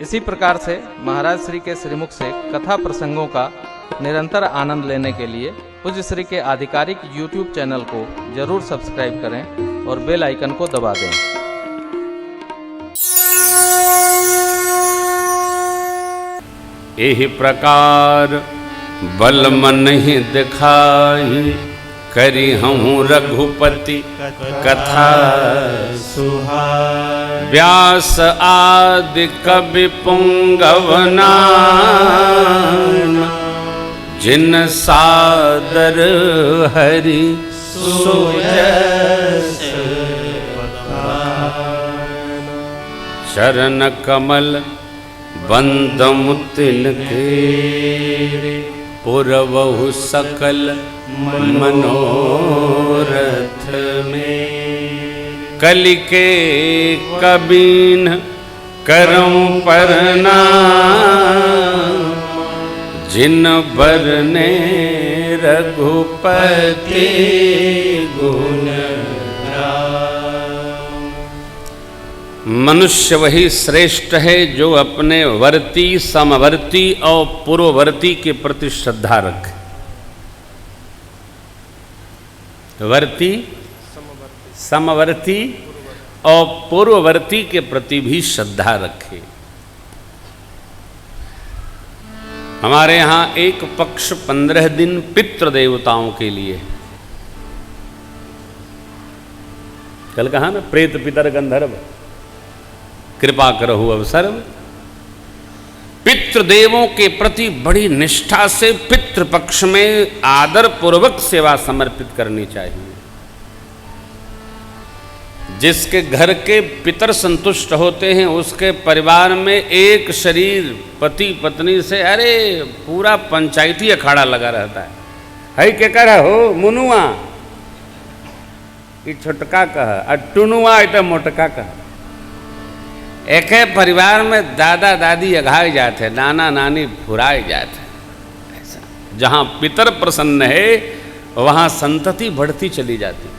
इसी प्रकार से महाराज श्री के श्रीमुख से कथा प्रसंगों का निरंतर आनंद लेने के लिए पूज्य श्री के आधिकारिक YouTube चैनल को जरूर सब्सक्राइब करें और बेल आइकन को दबा दें। एहि प्रकार बल मन ही दिखाई, करी हूँ रघुपति कथा सुहाई। व्यास आदि कवि पुंगवना, जिन सादर हरि सुजस चरण कमल बंदम तिनके, पुरवहु सकल मनोरथ में। कलि के कबीन करम परना, जिन बरने रघुपति गुण राम। मनुष्य वही श्रेष्ठ है जो अपने वर्ती, समवर्ती और पूर्ववर्ती के प्रति श्रद्धा रखे। वर्ती, समवर्ती और पूर्ववर्ती के प्रति भी श्रद्धा रखे। हमारे यहाँ एक पक्ष 15 दिन पितृ देवताओं के लिए, कल कहा ना, प्रेत पितर गंधर्व कृपा करहु अवसर। पितृदेवों के प्रति बड़ी निष्ठा से पितृपक्ष में आदर पूर्वक सेवा समर्पित करनी चाहिए। जिसके घर के पितर संतुष्ट होते हैं, उसके परिवार में एक शरीर पति पत्नी से अरे पूरा पंचायती अखाड़ा लगा रहता है क्या कह हो मुनुआ, ये छोटका कह, अटुनुआ इतना मोटका कह। एक परिवार में दादा दादी अघाए जाते, नाना नानी फुराए जाते। ऐसा जहाँ पितर प्रसन्न है वहाँ संतति बढ़ती चली जाती।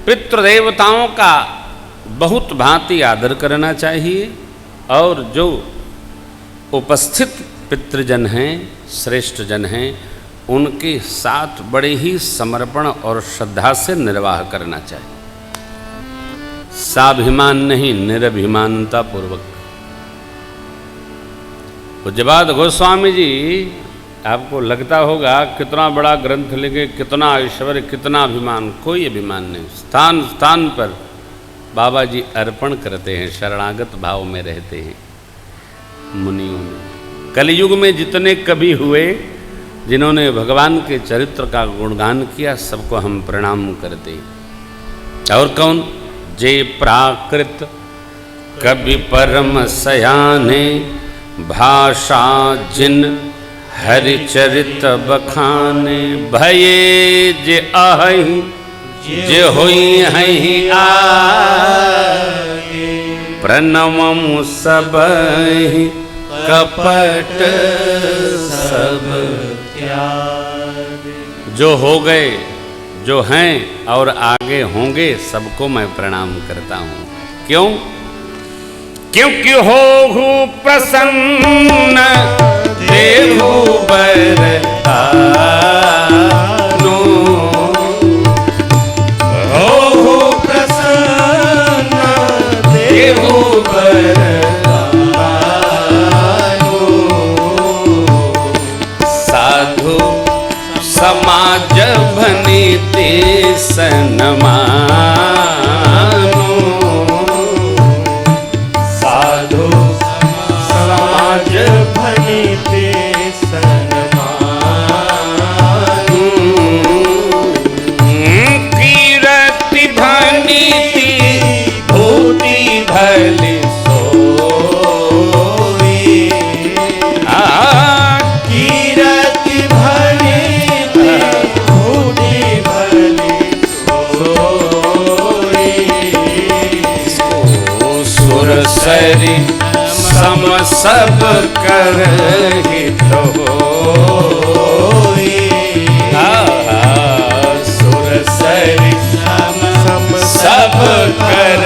पितृदेवताओं का बहुत भांति आदर करना चाहिए और जो उपस्थित पितृजन हैं, श्रेष्ठ जन हैं, उनके साथ बड़े ही समर्पण और श्रद्धा से निर्वाह करना चाहिए। साभिमान नहीं, निरभिमानता पूर्वक। पूज्यपाद गोस्वामी जी, आपको लगता होगा कितना बड़ा ग्रंथ लिखे, कितना ऐश्वर्य, कितना अभिमान। कोई अभिमान नहीं। स्थान स्थान पर बाबा जी अर्पण करते हैं, शरणागत भाव में रहते हैं मुनियों में। कलयुग में जितने कवि हुए जिन्होंने भगवान के चरित्र का गुणगान किया, सबको हम प्रणाम करते हैं। और कौन? जे प्राकृत कवि परम सयाने, भाषा जिन हरिचरित बखाने। भये जे आहई जे होई हई आगे, प्रणममु सबहि कपट सब त्यागे। जो हो गए, जो हैं और आगे होंगे, सबको मैं प्रणाम करता हूँ। क्यों? क्योंकि हो प्रसन्न देहु बरदानो, हो प्रसन्न देहु बरदानो। साधु समाज भनीति सन्मानो, साधु समाज भनीति सन्मानो। कीरति भनीति भूति भली सरी सम सब कर हित होई। सुर सरी सम सब कर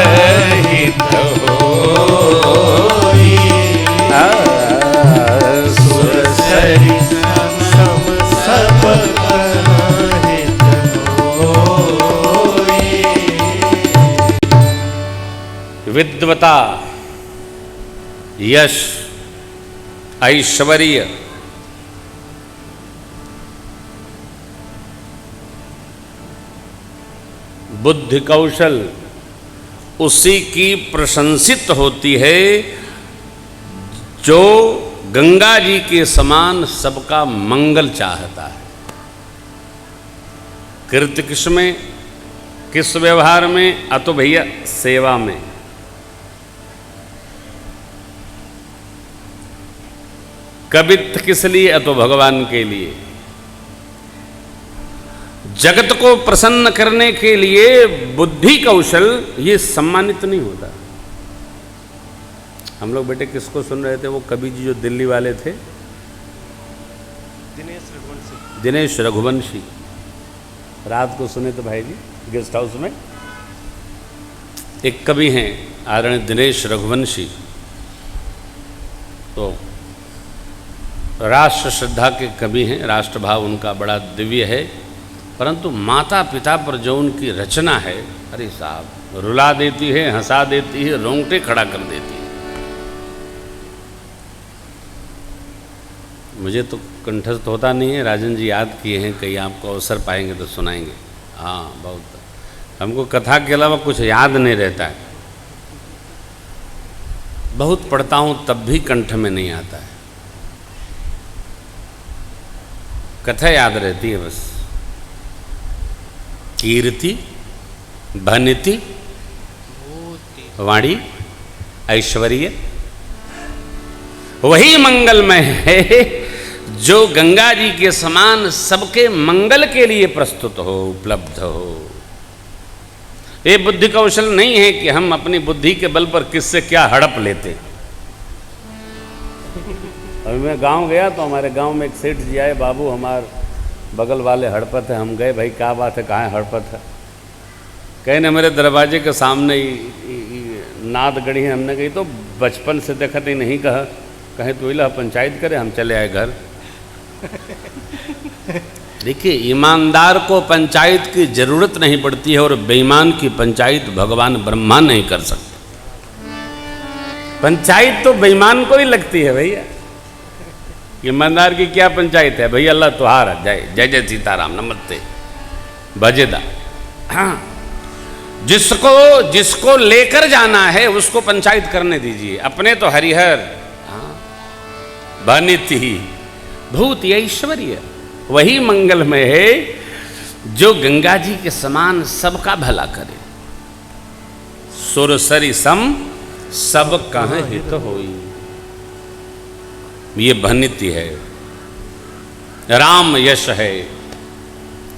विद्वता, यश, ऐश्वर्य, बुद्धि कौशल उसी की प्रशंसित होती है जो गंगा जी के समान सबका मंगल चाहता है। कृत्य किस में, किस व्यवहार में? अतो भैया सेवा में। कवित्व किस लिए? अतो भगवान के लिए। जगत को प्रसन्न करने के लिए बुद्धि कौशल ये सम्मानित नहीं होता। हम लोग बेटे किसको सुन रहे थे? वो कवि जी जो दिल्ली वाले थे, दिनेश रघुवंशी। रात को सुने तो भाई जी गेस्ट हाउस में एक कवि हैं आदरणीय दिनेश रघुवंशी, तो राष्ट्र श्रद्धा के कवि हैं, राष्ट्रभाव उनका बड़ा दिव्य है, परंतु माता पिता पर जो उनकी रचना है, अरे साहब, रुला देती है, हंसा देती है, रोंगटे खड़ा कर देती है। मुझे तो कंठस्थ होता नहीं है, राजन जी याद किए हैं, कहीं आपको अवसर पाएंगे तो सुनाएंगे। हाँ, बहुत। हमको कथा के अलावा कुछ याद नहीं रहता है, बहुत पढ़ता हूँ तब भी कंठ में नहीं आता है। कथा याद रहती है बस। कीर्ति, भनिति, वाणी, ऐश्वर्य, वही मंगलमय है जो गंगा जी के समान सबके मंगल के लिए प्रस्तुत हो, उपलब्ध हो। ये बुद्धि कौशल नहीं है कि हम अपनी बुद्धि के बल पर किससे क्या हड़प लेते। अभी मैं गांव गया तो हमारे गांव में एक सेठ जी आए, बाबू हमारे बगल वाले हड़पत है। हम गए, भाई क्या बात है, कहाँ है हड़पत है? कहे ना मेरे दरवाजे के सामने नाद गढ़ी है। हमने कही तो बचपन से देखते ही नहीं कहा, कहे तो इला पंचायत करे, हम चले आए घर। देखिए, ईमानदार को पंचायत की जरूरत नहीं पड़ती है और बेईमान की पंचायत भगवान ब्रह्मा नहीं कर सकते। पंचायत तो बेईमान को ही लगती है भैया। ईमानदार की क्या पंचायत है भैया? अल्लाह तुहार जय जय जय सीताराम नमस्ते भजेदा। हाँ, जिसको लेकर जाना है उसको पंचायत करने दीजिए, अपने तो हरिहर। हाँ, भनिति भूति ऐश्वर्य, वही मंगलमय है जो गंगा जी के समान सबका भला करे। सुरसरी सम सब कह हित होई, ये भनिति है। राम यश है,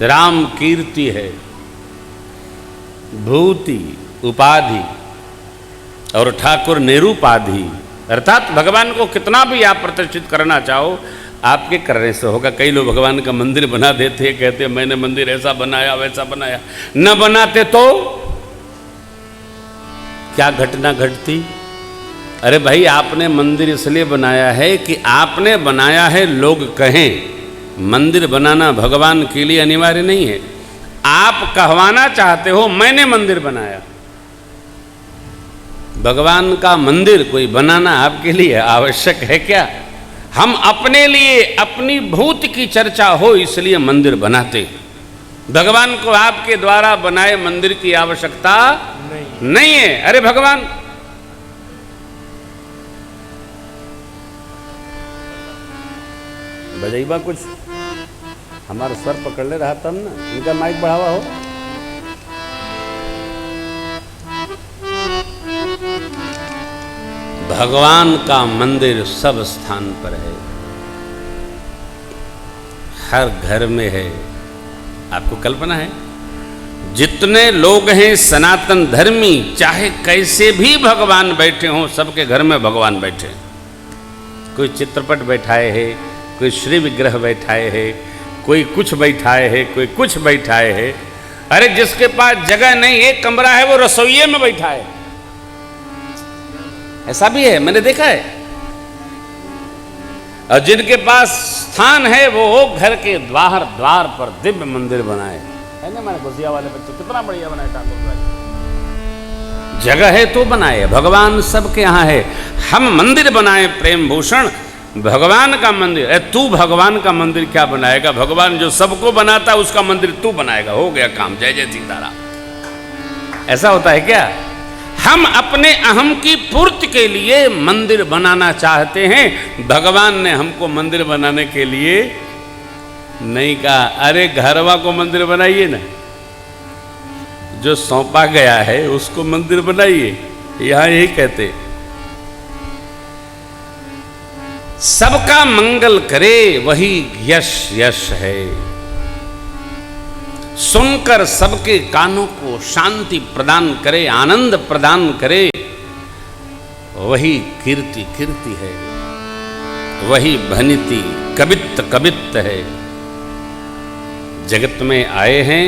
राम कीर्ति है, भूति उपाधि और ठाकुर निरूपाधि, अर्थात भगवान को कितना भी आप प्रतिष्ठित करना चाहो, आपके करने से होगा। कई लोग भगवान का मंदिर बना देते हैं, कहते हैं मैंने मंदिर ऐसा बनाया वैसा बनाया। न बनाते तो क्या घटना घटती? अरे भाई, आपने मंदिर इसलिए बनाया है कि आपने बनाया है, लोग कहें। मंदिर बनाना भगवान के लिए अनिवार्य नहीं है। आप कहवाना चाहते हो मैंने मंदिर बनाया। भगवान का मंदिर कोई बनाना आपके लिए आवश्यक है क्या? हम अपने लिए अपनी भूत की चर्चा हो इसलिए मंदिर बनाते। भगवान को आपके द्वारा बनाए मंदिर की आवश्यकता नहीं है। अरे भगवान, बजाइबा कुछ हमारा स्वर पकड़ ले रहा तब ना, इनका माइक बढ़ावा हो। भगवान का मंदिर सब स्थान पर है, हर घर में है। आपको कल्पना है, जितने लोग हैं सनातन धर्मी, चाहे कैसे भी भगवान बैठे हों, सबके घर में भगवान बैठे। कोई चित्रपट बैठाए है, कोई श्री विग्रह बैठाए है, कोई कुछ बैठाए है, कोई कुछ बैठाए है। अरे जिसके पास जगह नहीं, एक कमरा है, वो रसोइये में बैठा है। ऐसा भी है, मैंने देखा है। और जिनके पास स्थान है वो घर के द्वार पर दिव्य मंदिर बनाए है ना। हमारे गुजिया वाले बच्चे कितना बढ़िया बनाए ठाकुर भाई। जगह है तो बनाए, भगवान सबके यहाँ है। हम मंदिर बनाए प्रेम भूषण, भगवान का मंदिर है। तू भगवान का मंदिर क्या बनाएगा? भगवान जो सबको बनाता है उसका मंदिर तू बनाएगा। हो गया काम, जय जय सीताराम। ऐसा होता है क्या? हम अपने अहम की पूर्ति के लिए मंदिर बनाना चाहते हैं, भगवान ने हमको मंदिर बनाने के लिए नहीं कहा। अरे घरवा को मंदिर बनाइए ना, जो सौंपा गया है उसको मंदिर बनाइए। यहां यही कहते, सबका मंगल करे वही यश यश है, सुनकर सबके कानों को शांति प्रदान करे, आनंद प्रदान करे, वही कीर्ति कीर्ति है, वही भनिति कवित्त कवित्त है। जगत में आए हैं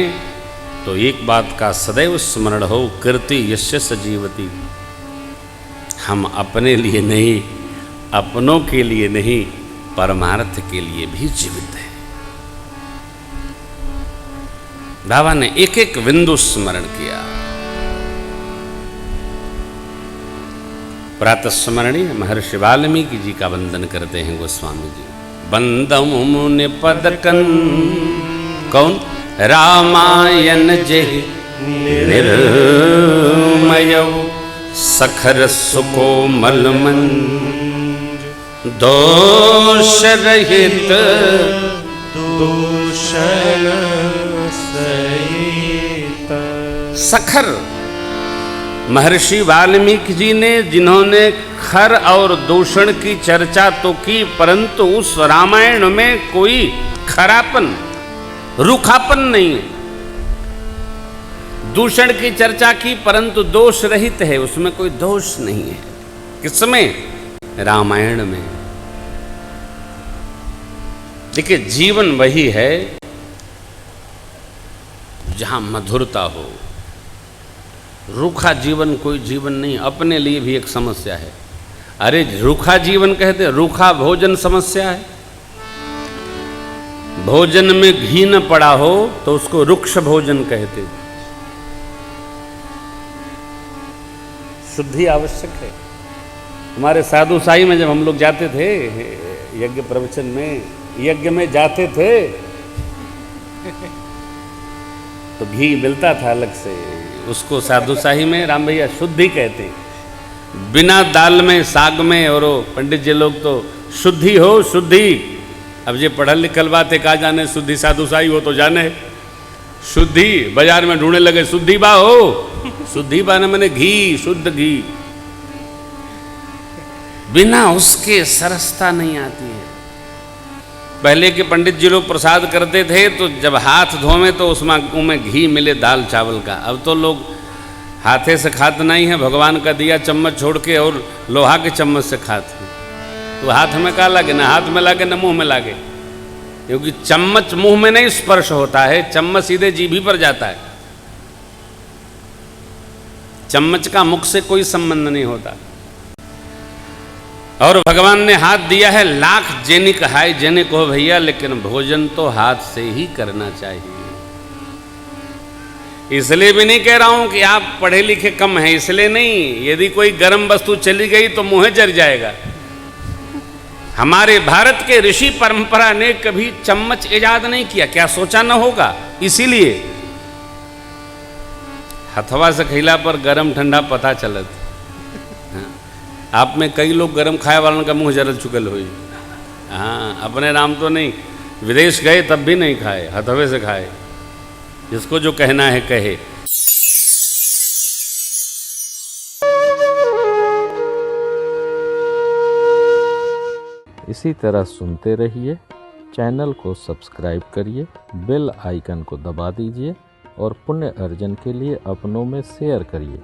तो एक बात का सदैव स्मरण हो, कीर्ति यस्य सजीवति। हम अपने लिए नहीं, अपनों के लिए नहीं, परमार्थ के लिए भी जीवित है। बाबा ने एक एक बिंदु स्मरण किया। प्रातः स्मरणीय महर्षि वाल्मीकि जी का वंदन करते हैं गोस्वामी जी। बंदम मुनि पदकन कौन? रामायण जे निर्मय सखर सुकोमल मन, दोष रहित दूषण सहित। सखर महर्षि वाल्मीकि जी ने, जिन्होंने खर और दूषण की चर्चा तो की, परंतु उस रामायण में कोई खरापन रूखापन नहीं है। दूषण की चर्चा की परंतु दोष रहित है, उसमें कोई दोष नहीं है। किसमें? रामायण में। देखिए, जीवन वही है जहां मधुरता हो। रूखा जीवन कोई जीवन नहीं, अपने लिए भी एक समस्या है। अरे रूखा जीवन कहते, रूखा भोजन समस्या है। भोजन में घी न पड़ा हो तो उसको रुक्ष भोजन कहते। शुद्धि आवश्यक है। हमारे साधु साई में जब हम लोग जाते थे यज्ञ प्रवचन में, यज्ञ में जाते थे तो घी मिलता था अलग से, उसको साधु साई में राम भैया शुद्धि कहते हैं। बिना दाल में, साग में, और पंडित जी लोग तो शुद्धि हो शुद्धि। अब ये पढ़ल लिखल बात है, कहा जाने शुद्धि साधु साई हो तो जाने। शुद्धि बाजार में ढूंढने लगे, शुद्धि बा हो, शुद्धि बा मैंने घी, शुद्ध घी। बिना उसके सरसता नहीं आती है। पहले के पंडित जी लोग प्रसाद करते थे तो जब हाथ धोवे तो उसमें घी मिले दाल चावल का। अब तो लोग हाथे से खाते नहीं है, भगवान का दिया चम्मच छोड़ के और लोहा के चम्मच से खाते हैं। तो हाथ में क्या लगे? ना हाथ में लगे, ना मुंह में लगे, क्योंकि चम्मच मुंह में नहीं स्पर्श होता है, चम्मच सीधे जीभी पर जाता है। चम्मच का मुख से कोई संबंध नहीं होता। और भगवान ने हाथ दिया है, लाख जेने कहाय जेने कहो भैया, लेकिन भोजन तो हाथ से ही करना चाहिए। इसलिए भी नहीं कह रहा हूं कि आप पढ़े लिखे कम हैं, इसलिए नहीं। यदि कोई गर्म वस्तु चली गई तो मुंह जल जाएगा। हमारे भारत के ऋषि परंपरा ने कभी चम्मच इजाद नहीं किया, क्या सोचा न होगा? इसीलिए हथवा से खिला पर गरम ठंडा पता चलत। आप में कई लोग गरम खाए वालों का मुंह जरल चुकल हुई। हाँ, अपने नाम तो नहीं, विदेश गए तब भी नहीं खाए, हथवे से खाए। जिसको जो कहना है कहे। इसी तरह सुनते रहिए। चैनल को सब्सक्राइब करिए, बेल आइकन को दबा दीजिए और पुण्य अर्जन के लिए अपनों में शेयर करिए।